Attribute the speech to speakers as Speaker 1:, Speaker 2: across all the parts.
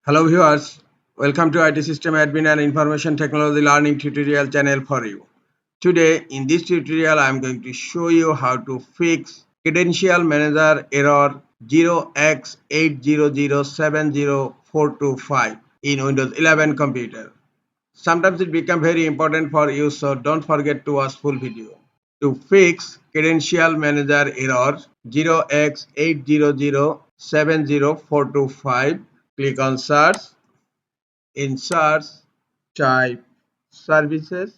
Speaker 1: Hello viewers, welcome to IT System Admin and Information Technology Learning tutorial channel for you. Today in this tutorial I am going to show you how to fix Credential Manager error 0x80070425 in Windows 11 computer. Sometimes it becomes very important for you, so don't forget to watch full video. To fix Credential Manager error 0x80070425, click on search. In search, type services.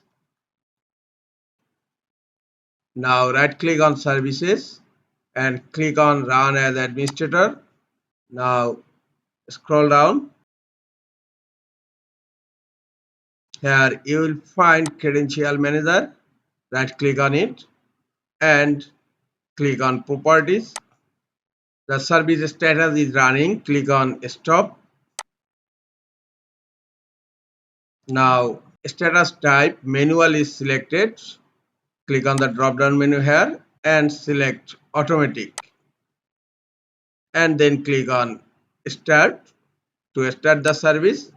Speaker 1: Now right click on services and click on run as administrator. Now scroll down. Here you will find Credential Manager. Right click on it and click on properties. The service status is running. Click on stop. Now status type manual is selected. Click on the drop down menu here and select automatic and then click on start to start the service.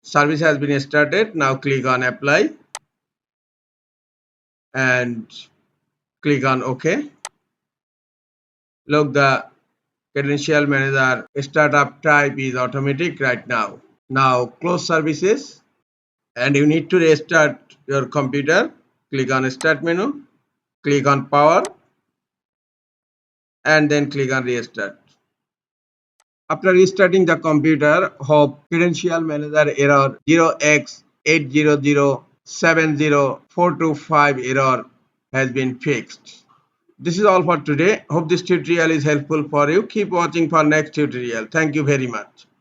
Speaker 1: Service has been started. Now click on apply and click on OK. Look, the Credential Manager startup type is automatic right now. Now close services and you need to restart your computer. Click on start menu, click on power and then click on restart. After restarting the computer, hope Credential Manager error 0x80070425 error has been fixed. This is all for today. Hope this tutorial is helpful for you. Keep watching for next tutorial. Thank you very much.